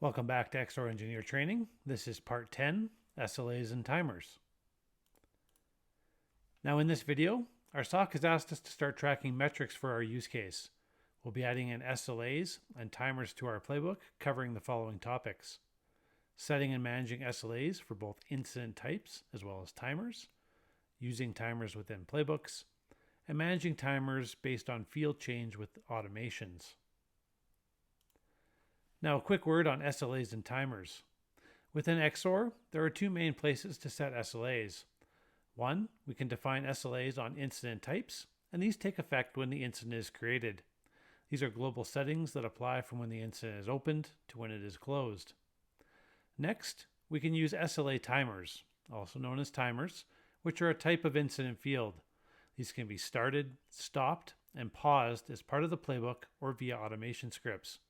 Welcome back to XSOAR Engineer Training. This is part 10, SLAs and Timers. Now in this video, our SOC has asked us to start tracking metrics for our use case. We'll be adding in SLAs and timers to our playbook, covering the following topics: setting and managing SLAs for both incident types as well as timers, using timers within playbooks, and managing timers based on field change with automations. Now, a quick word on SLAs and timers. Within XSOAR, there are two main places to set SLAs. One, we can define SLAs on incident types, and these take effect when the incident is created. These are global settings that apply from when the incident is opened to when it is closed. Next, we can use SLA timers, also known as timers, which are a type of incident field. These can be started, stopped, and paused as part of the playbook or via automation scripts.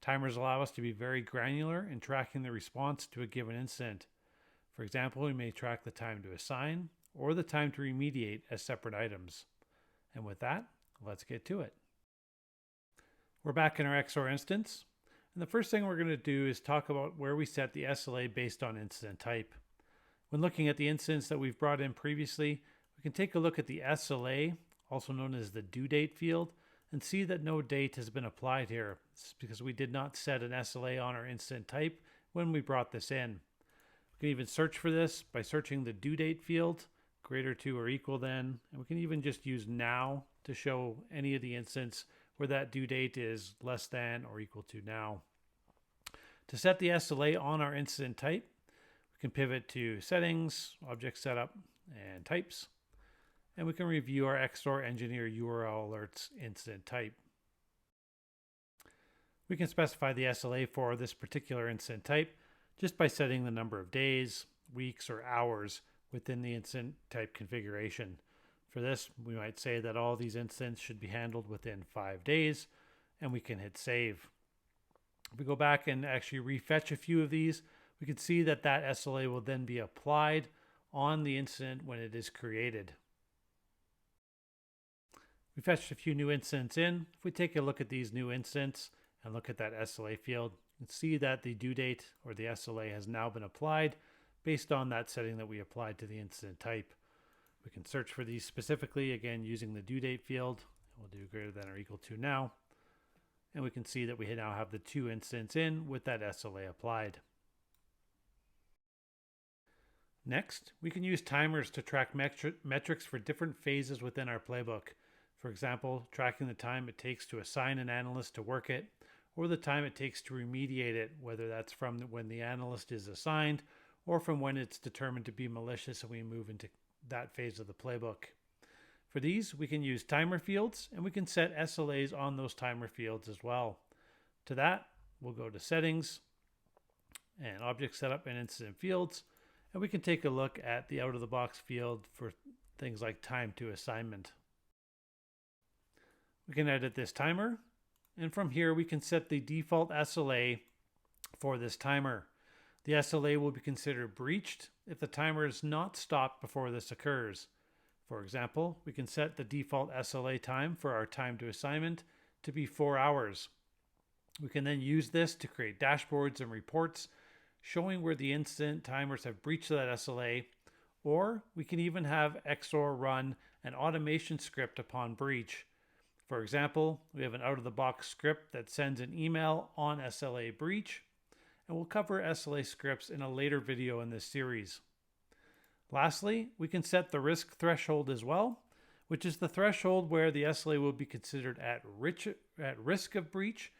Timers allow us to be very granular in tracking the response to a given incident. For example, we may track the time to assign or the time to remediate as separate items. And with that, let's get to it. We're back in our XSOAR instance, and the first thing we're going to do is talk about where we set the SLA based on incident type. When looking at the incidents that we've brought in previously, we can take a look at the SLA, also known as the due date field, and see that no date has been applied here. It's because we did not set an SLA on our incident type when we brought this in. We can even search for this by searching the due date field, greater to or equal than, and we can even just use now to show any of the instances where that due date is less than or equal to now. To set the SLA on our incident type, we can pivot to Settings, Object Setup, and Types. And we can review our XSOAR Engineer URL Alerts incident type. We can specify the SLA for this particular incident type just by setting the number of days, weeks, or hours within the incident type configuration. For this, we might say that all these incidents should be handled within 5 days, and we can hit save. If we go back and actually refetch a few of these, we can see that that SLA will then be applied on the incident when it is created. We fetched a few new incidents in. If we take a look at these new incidents and look at that SLA field, you can see that the due date or the SLA has now been applied based on that setting that we applied to the incident type. We can search for these specifically, again, using the due date field. We'll do greater than or equal to now. And we can see that we now have the two incidents in with that SLA applied. Next, we can use timers to track metrics for different phases within our playbook. For example, tracking the time it takes to assign an analyst to work it, or the time it takes to remediate it, whether that's from when the analyst is assigned or from when it's determined to be malicious and we move into that phase of the playbook. For these, we can use timer fields, and we can set SLAs on those timer fields as well. To that, we'll go to Settings and Object Setup and Incident Fields, and we can take a look at the out-of-the-box field for things like time to assignment. We can edit this timer, and from here we can set the default SLA for this timer. The SLA will be considered breached if the timer is not stopped before this occurs. For example, we can set the default SLA time for our time to assignment to be 4 hours. We can then use this to create dashboards and reports showing where the incident timers have breached that SLA, or we can even have XSOAR run an automation script upon breach. For example, we have an out-of-the-box script that sends an email on SLA breach, and we'll cover SLA scripts in a later video in this series. Lastly, we can set the risk threshold as well, which is the threshold where the SLA will be considered at risk of breach,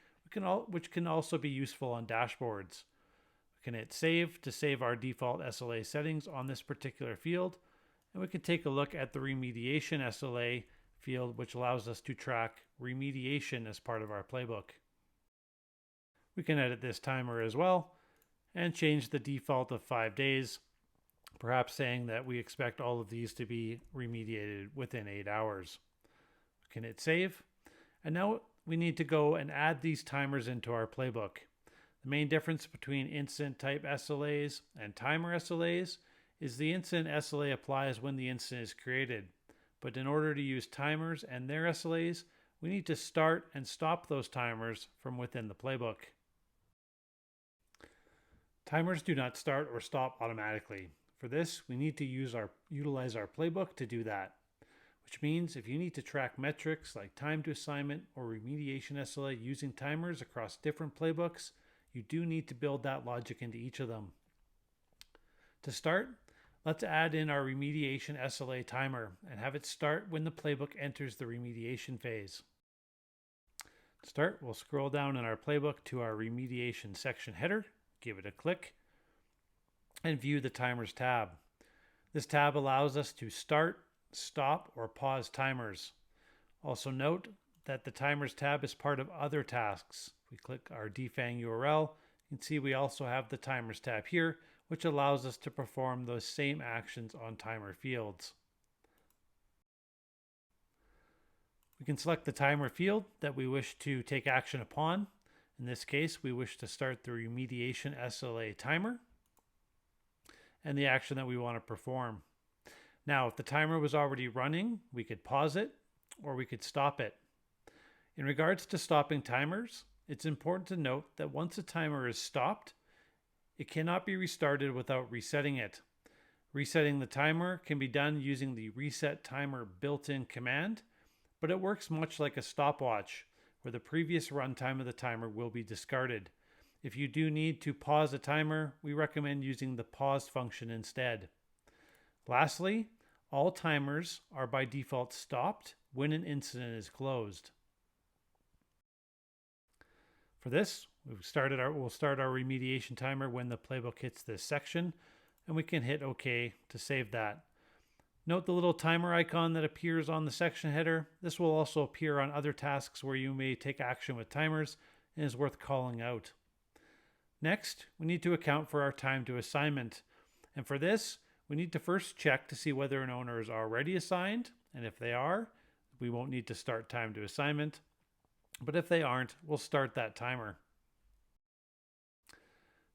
which can also be useful on dashboards. We can hit Save to save our default SLA settings on this particular field, and we can take a look at the remediation SLA field, which allows us to track remediation as part of our playbook. We can edit this timer as well and change the default of 5 days, perhaps saying that we expect all of these to be remediated within 8 hours. We can hit Save, and now we need to go and add these timers into our playbook. The main difference between incident type SLAs and timer SLAs is the incident SLA applies when the incident is created. But in order to use timers and their SLAs, we need to start and stop those timers from within the playbook. Timers do not start or stop automatically. For this, we need to utilize our playbook to do that, which means if you need to track metrics like time to assignment or remediation SLA using timers across different playbooks, you do need to build that logic into each of them. To start, let's add in our remediation SLA timer and have it start when the playbook enters the remediation phase. To start, we'll scroll down in our playbook to our remediation section header, give it a click, and view the timers tab. This tab allows us to start, stop, or pause timers. Also note that the timers tab is part of other tasks. If we click our defang URL, you can see we also have the timers tab here, which allows us to perform those same actions on timer fields. We can select the timer field that we wish to take action upon. In this case, we wish to start the remediation SLA timer and the action that we want to perform. Now, if the timer was already running, we could pause it or we could stop it. In regards to stopping timers, it's important to note that once a timer is stopped, it cannot be restarted without resetting it. Resetting the timer can be done using the reset timer built-in command, but it works much like a stopwatch, where the previous runtime of the timer will be discarded. If you do need to pause a timer, we recommend using the pause function instead. Lastly, all timers are by default stopped when an incident is closed. For this, we'll start our remediation timer when the playbook hits this section, and we can hit OK to save that. Note the little timer icon that appears on the section header. This will also appear on other tasks where you may take action with timers and is worth calling out. Next, we need to account for our time to assignment. And for this, we need to first check to see whether an owner is already assigned. And if they are, we won't need to start time to assignment. But if they aren't, we'll start that timer.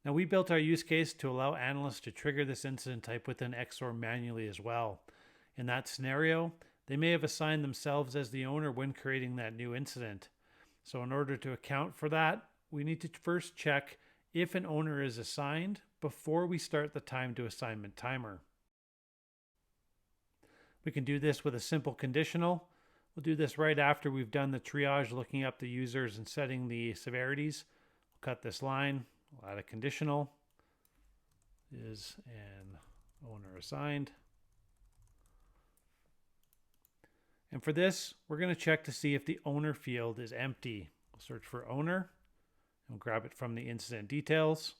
Now, we built our use case to allow analysts to trigger this incident type within XSOAR manually as well. In that scenario, they may have assigned themselves as the owner when creating that new incident. So in order to account for that, we need to first check if an owner is assigned before we start the time to assignment timer. We can do this with a simple conditional. We'll do this right after we've done the triage, looking up the users and setting the severities. We'll cut this line. We'll add a conditional. Is an owner assigned? And for this, we're going to check to see if the owner field is empty. We'll search for owner. We'll grab it from the incident details.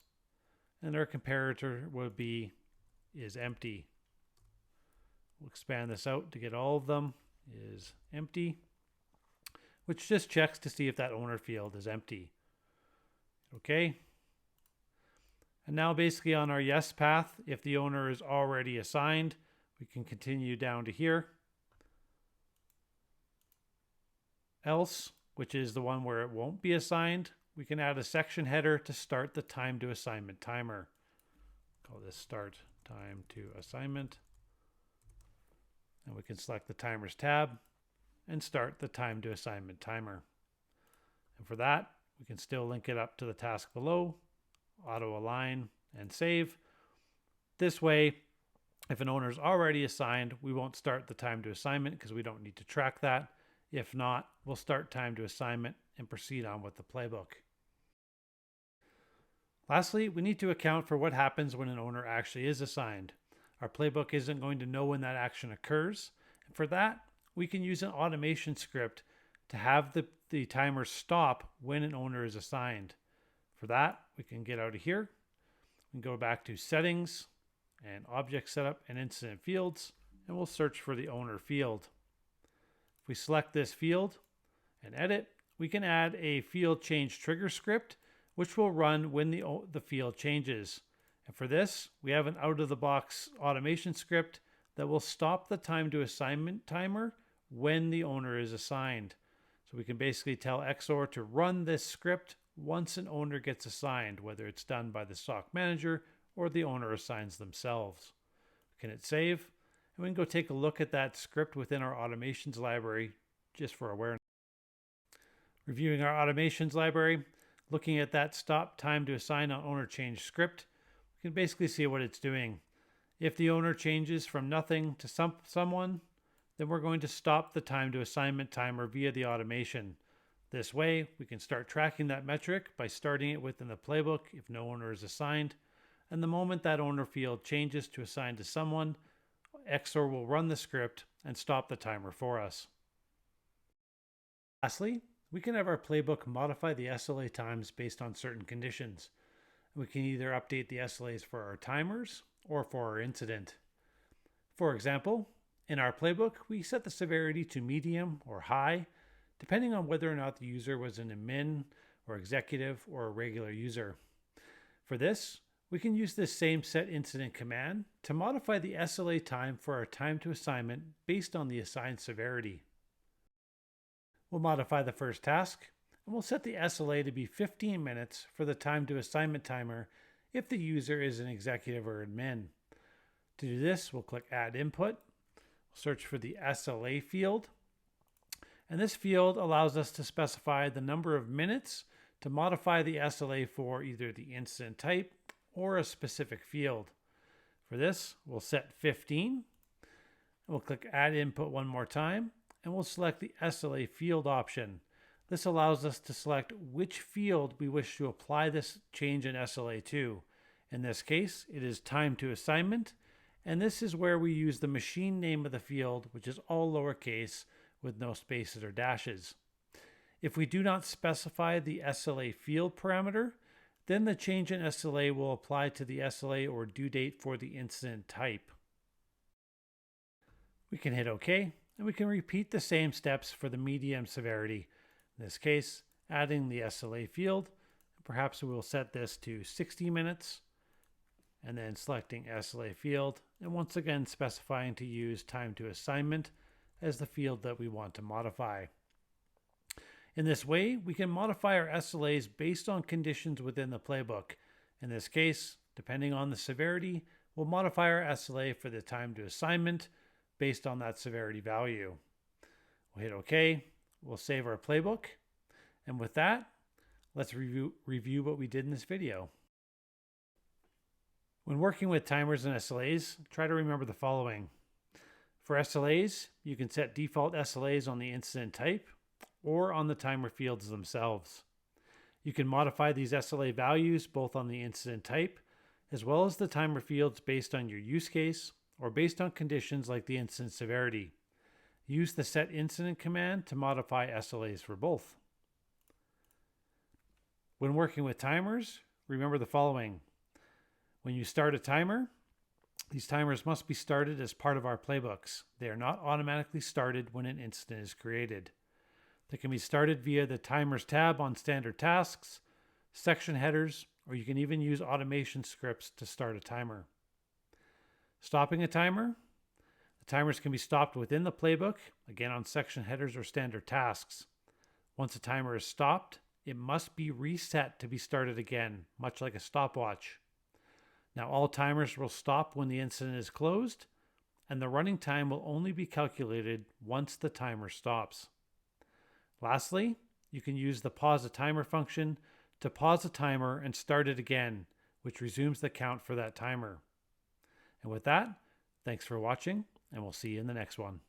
And our comparator will be is empty. We'll expand this out to get all of them. Is empty, which just checks to see if that owner field is empty. Okay. And now basically on our yes path, if the owner is already assigned, we can continue down to here. Else, which is the one where it won't be assigned, we can add a section header to start the time to assignment timer. Call this start time to assignment. And we can select the timers tab and start the time to assignment timer. And for that, we can still link it up to the task below, auto align and save. This way, if an owner is already assigned, we won't start the time to assignment because we don't need to track that. If not, we'll start time to assignment and proceed on with the playbook. Lastly, we need to account for what happens when an owner actually is assigned. Our playbook isn't going to know when that action occurs. And for that, we can use an automation script to have the timer stop when an owner is assigned. For that, we can get out of here. We can go back to settings and object setup and incident fields, and we'll search for the owner field. If we select this field and edit, we can add a field change trigger script, which will run when the field changes. And for this, we have an out-of-the-box automation script that will stop the time to assignment timer when the owner is assigned. So we can basically tell XSOAR to run this script once an owner gets assigned, whether it's done by the SOC manager or the owner assigns themselves. We can hit save, and we can go take a look at that script within our automations library just for awareness. Reviewing our automations library, looking at that stop time to assign on owner change script, we can basically see what it's doing. If the owner changes from nothing to someone, then we're going to stop the time to assignment timer via the automation. This way, we can start tracking that metric by starting it within the playbook if no owner is assigned. And the moment that owner field changes to assign to someone, XSOAR will run the script and stop the timer for us. Lastly, we can have our playbook modify the SLA times based on certain conditions. We can either update the SLAs for our timers or for our incident. For example, in our playbook, we set the severity to medium or high, depending on whether or not the user was an admin or executive or a regular user. For this, we can use this same set incident command to modify the SLA time for our time to assignment based on the assigned severity. We'll modify the first task, and we'll set the SLA to be 15 minutes for the time to assignment timer if the user is an executive or admin. To do this, we'll click Add Input, search for the SLA field, and this field allows us to specify the number of minutes to modify the SLA for either the incident type or a specific field. For this, we'll set 15, and we'll click Add Input one more time, and we'll select the SLA field option. This allows us to select which field we wish to apply this change in SLA to. In this case, it is time to assignment, and this is where we use the machine name of the field, which is all lowercase with no spaces or dashes. If we do not specify the SLA field parameter, then the change in SLA will apply to the SLA or due date for the incident type. We can hit OK, and we can repeat the same steps for the medium severity. In this case, adding the SLA field, perhaps we will set this to 60 minutes, and then selecting SLA field, and once again specifying to use time to assignment as the field that we want to modify. In this way, we can modify our SLAs based on conditions within the playbook. In this case, depending on the severity, we'll modify our SLA for the time to assignment based on that severity value. We'll hit OK, we'll save our playbook, and with that, let's review what we did in this video. When working with timers and SLAs, try to remember the following. For SLAs, you can set default SLAs on the incident type or on the timer fields themselves. You can modify these SLA values both on the incident type as well as the timer fields based on your use case or based on conditions like the incident severity. Use the set incident command to modify SLAs for both. When working with timers, remember the following. When you start a timer, these timers must be started as part of our playbooks. They are not automatically started when an incident is created. They can be started via the Timers tab on standard tasks, section headers, or you can even use automation scripts to start a timer. Stopping a timer. The timers can be stopped within the playbook, again on section headers or standard tasks. Once a timer is stopped, it must be reset to be started again, much like a stopwatch. Now all timers will stop when the incident is closed, and the running time will only be calculated once the timer stops. Lastly, you can use the pause a timer function to pause a timer and start it again, which resumes the count for that timer. And with that, thanks for watching, and we'll see you in the next one.